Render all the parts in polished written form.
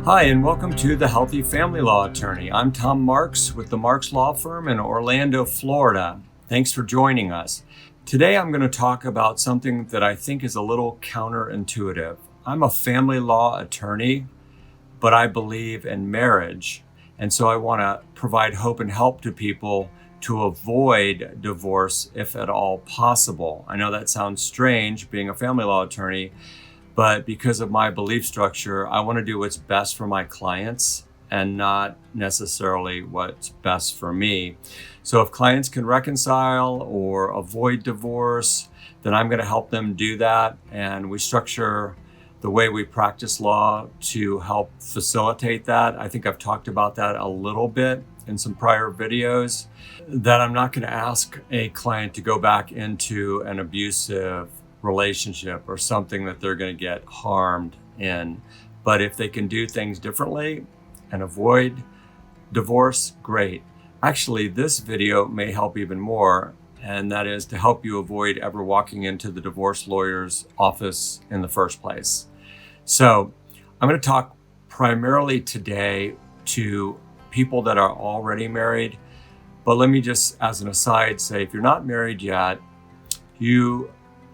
Hi, and welcome to The Healthy Family Law Attorney. I'm Tom Marks with the Marks Law Firm in Orlando, Florida. Thanks for joining us. Today, I'm going to talk about something that I think is a little counterintuitive. I'm a family law attorney, but I believe in marriage. And so I want to provide hope and help to people to avoid divorce if at all possible. I know that sounds strange being a family law attorney, but because of my belief structure, I want to do what's best for my clients and not necessarily what's best for me. So if clients can reconcile or avoid divorce, then I'm going to help them do that. And we structure the way we practice law to help facilitate that. I think I've talked about that a little bit in some prior videos, that I'm not going to ask a client to go back into an abusive relationship or something that they're going to get harmed in. But if they can do things differently and avoid divorce, great. Actually, this video may help even more, and that is to help you avoid ever walking into the divorce lawyer's office in the first place. So I'm going to talk primarily today to people that are already married. But let me just, as an aside, say if you're not married yet,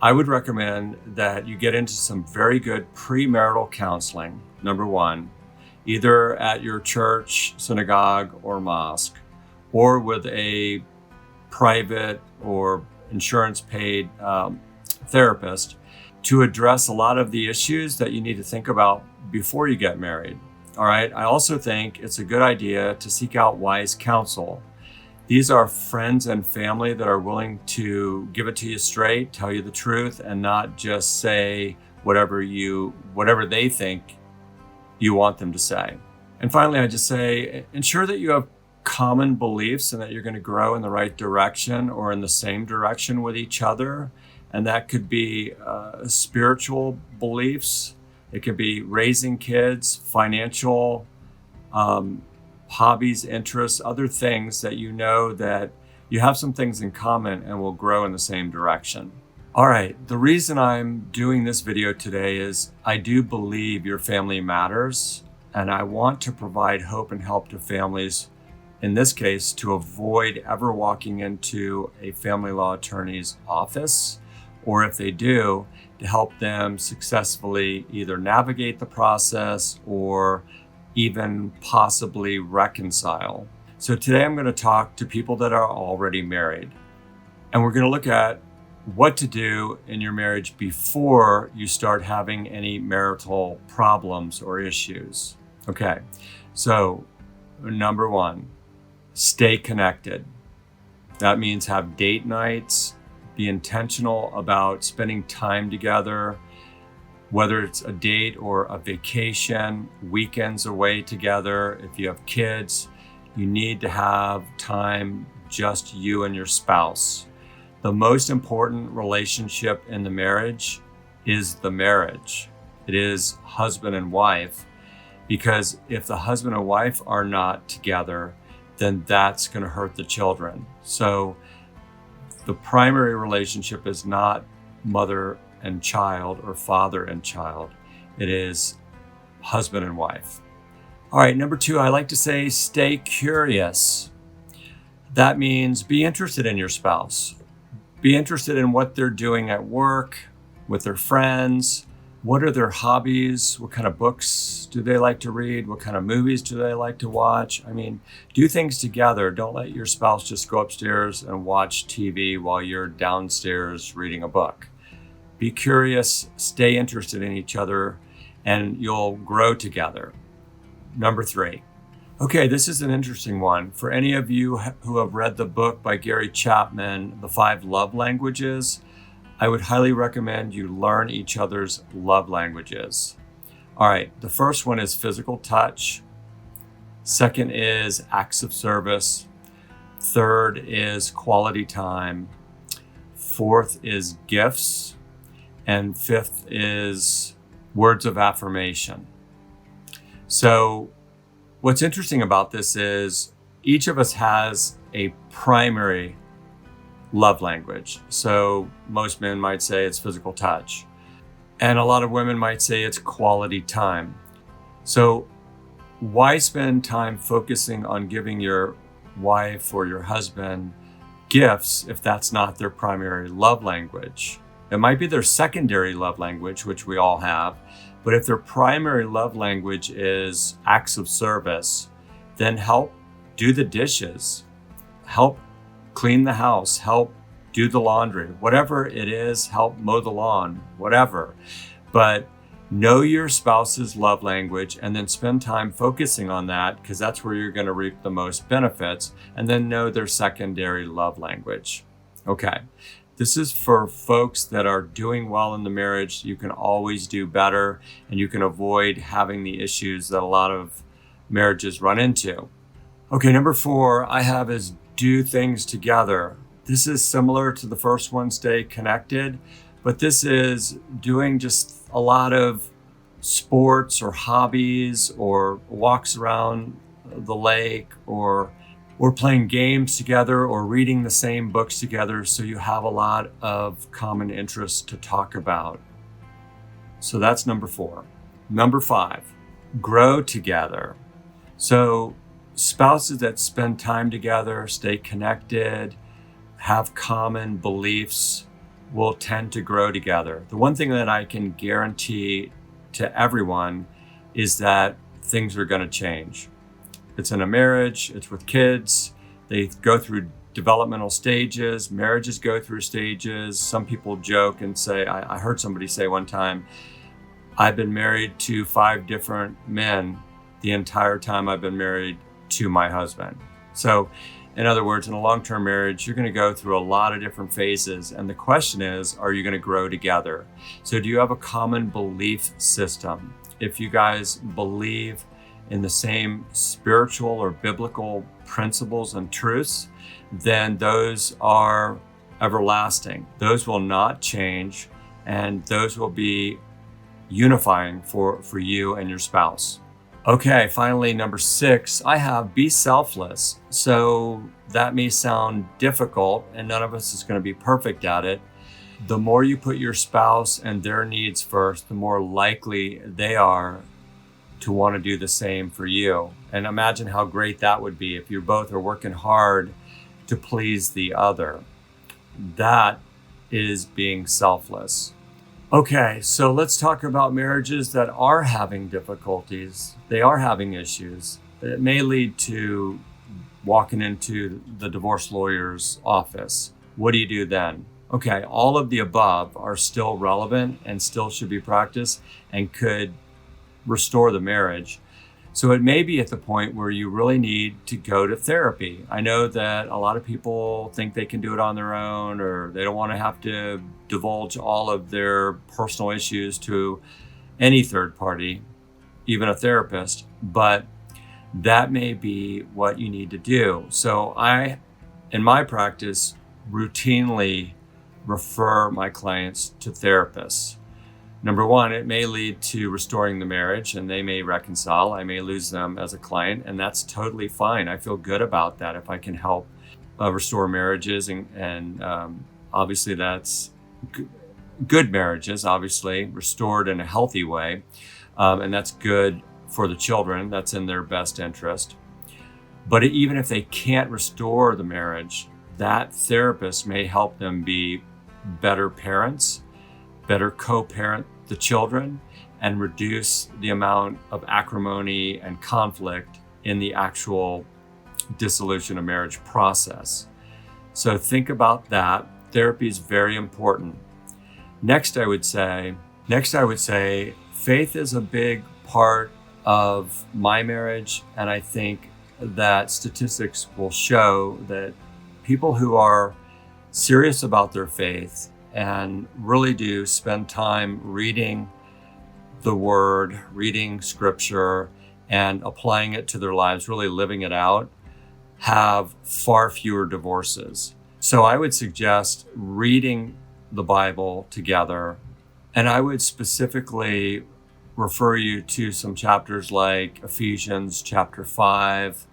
I would recommend that you get into some very good premarital counseling, number one, either at your church, synagogue, or mosque, or with a private or insurance-paid therapist to address a lot of the issues that you need to think about before you get married. All right. I also think it's a good idea to seek out wise counsel. These are friends and family that are willing to give it to you straight, tell you the truth, and not just say whatever they think you want them to say. And finally, I just say, ensure that you have common beliefs and that you're going to grow in the right direction or in the same direction with each other. And that could be spiritual beliefs. It could be raising kids, financial hobbies, interests, other things that you know that you have some things in common and will grow in the same direction. All right, the reason I'm doing this video today is I do believe your family matters, and I want to provide hope and help to families, in this case, to avoid ever walking into a family law attorney's office, or if they do, to help them successfully either navigate the process or even possibly reconcile. So today I'm going to talk to people that are already married. And we're going to look at what to do in your marriage before you start having any marital problems or issues. Okay, so number one, stay connected. That means have date nights, be intentional about spending time together, whether it's a date or a vacation, weekends away together. If you have kids, you need to have time just you and your spouse. The most important relationship in the marriage is the marriage. It is husband and wife, because if the husband and wife are not together, then that's going to hurt the children. So the primary relationship is not mother and child or father and child. It is husband and wife. All right, number two, I like to say stay curious. That means be interested in your spouse. Be interested in what they're doing at work, with their friends. What are their hobbies? What kind of books do they like to read? What kind of movies do they like to watch? I mean, do things together. Don't let your spouse just go upstairs and watch TV while you're downstairs reading a book. Be curious, stay interested in each other, and you'll grow together. Number three. Okay, this is an interesting one. For any of you who have read the book by Gary Chapman, The 5 Love Languages, I would highly recommend you learn each other's love languages. All right, the first one is physical touch. Second is acts of service. Third is quality time. Fourth is gifts. And fifth is words of affirmation. So what's interesting about this is each of us has a primary love language. So most men might say it's physical touch. And a lot of women might say it's quality time. So why spend time focusing on giving your wife or your husband gifts if that's not their primary love language? It might be their secondary love language, which we all have, but if their primary love language is acts of service, then help do the dishes, help clean the house, help do the laundry, whatever it is, help mow the lawn, whatever. But know your spouse's love language and then spend time focusing on that, because that's where you're going to reap the most benefits. And then know their secondary love language. Okay. This is for folks that are doing well in the marriage. You can always do better, and you can avoid having the issues that a lot of marriages run into. Okay, number 4 I have is do things together. This is similar to the first one, stay connected, but this is doing just a lot of sports or hobbies or walks around the lake or playing games together or reading the same books together, so you have a lot of common interests to talk about. So that's number 4. Number 5, grow together. So spouses that spend time together, stay connected, have common beliefs will tend to grow together. The one thing that I can guarantee to everyone is that things are going to change. It's in a marriage, it's with kids, they go through developmental stages, marriages go through stages. Some people joke and say, I heard somebody say one time, I've been married to 5 different men the entire time I've been married to my husband. So in other words, in a long-term marriage, you're going to go through a lot of different phases. And the question is, are you going to grow together? So do you have a common belief system? If you guys believe in the same spiritual or biblical principles and truths, then those are everlasting. Those will not change, and those will be unifying for you and your spouse. Okay, finally, number 6, I have be selfless. So that may sound difficult, and none of us is going to be perfect at it. The more you put your spouse and their needs first, the more likely they are to want to do the same for you. And imagine how great that would be if you both are working hard to please the other. That is being selfless. Okay, so let's talk about marriages that are having difficulties. They are having issues. It may lead to walking into the divorce lawyer's office. What do you do then? Okay, all of the above are still relevant and still should be practiced and could restore the marriage. So it may be at the point where you really need to go to therapy. I know that a lot of people think they can do it on their own, or they don't want to have to divulge all of their personal issues to any third party, even a therapist, but that may be what you need to do. So I, in my practice, routinely refer my clients to therapists. Number 1, it may lead to restoring the marriage, and they may reconcile. I may lose them as a client, and that's totally fine. I feel good about that if I can help restore marriages, and obviously that's good marriages, obviously restored in a healthy way, and that's good for the children. That's in their best interest. But even if they can't restore the marriage, that therapist may help them be better parents, better co-parent the children, and reduce the amount of acrimony and conflict in the actual dissolution of marriage process. So think about that. Therapy is very important. Next, I would say, faith is a big part of my marriage, and I think that statistics will show that people who are serious about their faith and really do spend time reading the Word, reading Scripture, and applying it to their lives, really living it out, have far fewer divorces. So I would suggest reading the Bible together, and I would specifically refer you to some chapters like Ephesians chapter 5,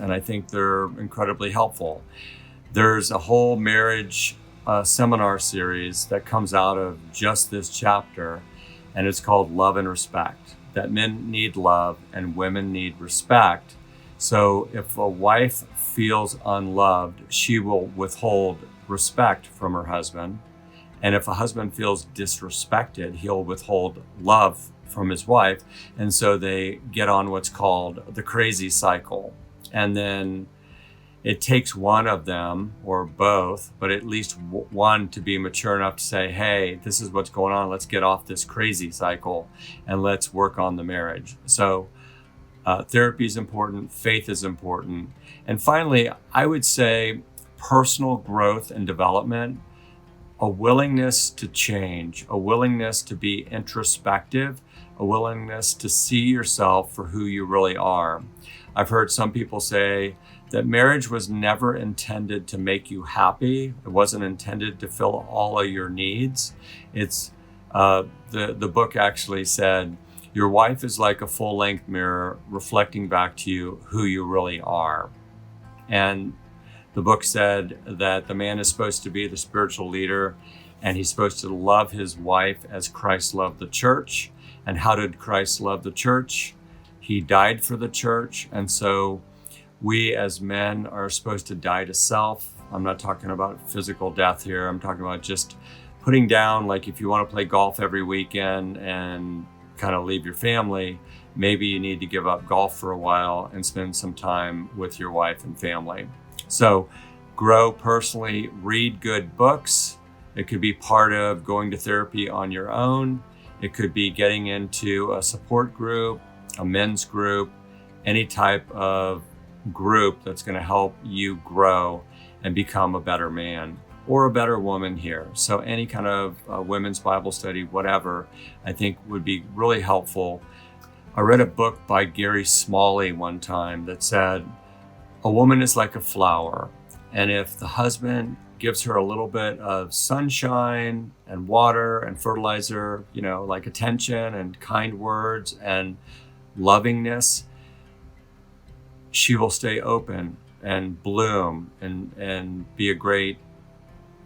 and I think they're incredibly helpful. There's a whole marriage seminar series that comes out of just this chapter, and it's called Love and Respect, that men need love and women need respect. So if a wife feels unloved, she will withhold respect from her husband. And if a husband feels disrespected, he'll withhold love from his wife. And so they get on what's called the crazy cycle. And then it takes one of them or both, but at least one to be mature enough to say, hey, this is what's going on. Let's get off this crazy cycle and let's work on the marriage. So therapy is important. Faith is important. And finally, I would say personal growth and development, a willingness to change, a willingness to be introspective, a willingness to see yourself for who you really are. I've heard some people say that marriage was never intended to make you happy. It wasn't intended to fill all of your needs. It's the book actually said, your wife is like a full-length mirror reflecting back to you who you really are. And the book said that the man is supposed to be the spiritual leader, and he's supposed to love his wife as Christ loved the church. And how did Christ love the church? He died for the church. And so we as men are supposed to die to self. I'm not talking about physical death here. I'm talking about just putting down, like if you want to play golf every weekend and kind of leave your family, maybe you need to give up golf for a while and spend some time with your wife and family. So grow personally, read good books. It could be part of going to therapy on your own. It could be getting into a support group, a men's group, any type of group that's going to help you grow and become a better man or a better woman here. So any kind of women's Bible study, whatever, I think would be really helpful. I read a book by Gary Smalley one time that said, a woman is like a flower, and if the husband gives her a little bit of sunshine and water and fertilizer, like attention and kind words and lovingness, she will stay open and bloom and be a great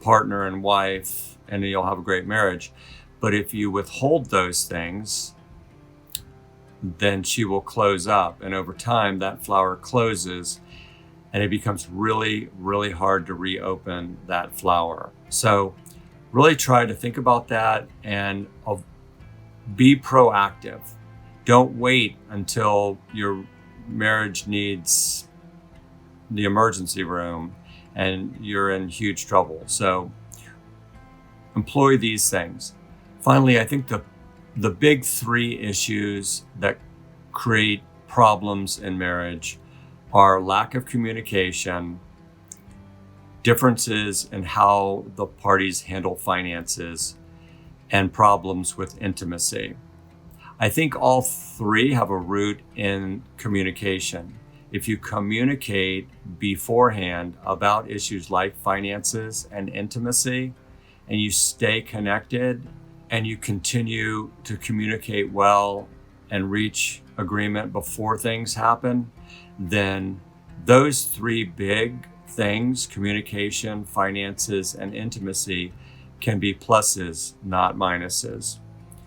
partner and wife, and you'll have a great marriage. But if you withhold those things, then she will close up, and over time that flower closes, and it becomes really, really hard to reopen that flower. So really try to think about that and be proactive. Don't wait until your marriage needs the emergency room and you're in huge trouble. So employ these things. Finally, I think the big three issues that create problems in marriage are lack of communication, differences in how the parties handle finances, and problems with intimacy. I think all three have a root in communication. If you communicate beforehand about issues like finances and intimacy, and you stay connected and you continue to communicate well and reach agreement before things happen, then those three big things, communication, finances, and intimacy, can be pluses, not minuses.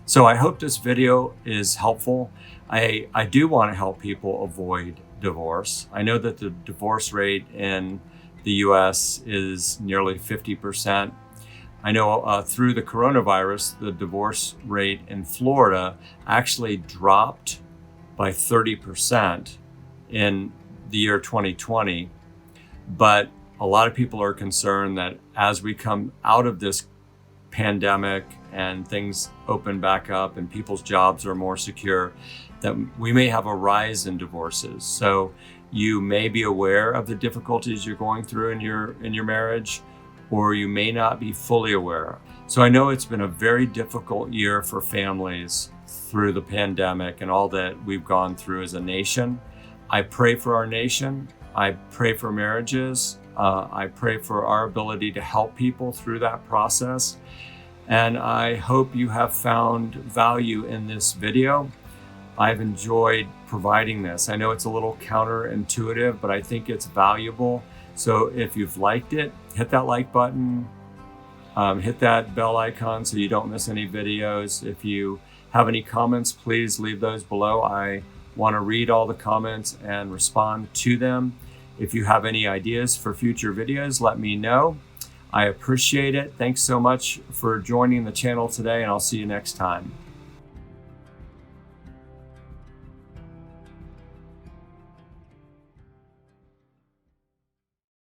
So I hope this video is helpful. I do want to help people avoid divorce. I know that the divorce rate in the US is nearly 50%. I know through the coronavirus, the divorce rate in Florida actually dropped by 30% in the year 2020. But a lot of people are concerned that as we come out of this pandemic and things open back up and people's jobs are more secure, that we may have a rise in divorces. So you may be aware of the difficulties you're going through in your marriage, or you may not be fully aware. So I know it's been a very difficult year for families through the pandemic and all that we've gone through as a nation. I pray for our nation. I pray for marriages. I pray for our ability to help people through that process. And I hope you have found value in this video. I've enjoyed providing this. I know it's a little counterintuitive, but I think it's valuable. So if you've liked it, hit that like button, hit that bell icon so you don't miss any videos. If you have any comments, please leave those below. I want to read all the comments and respond to them. If you have any ideas for future videos, let me know. I appreciate it. Thanks so much for joining the channel today, and I'll see you next time.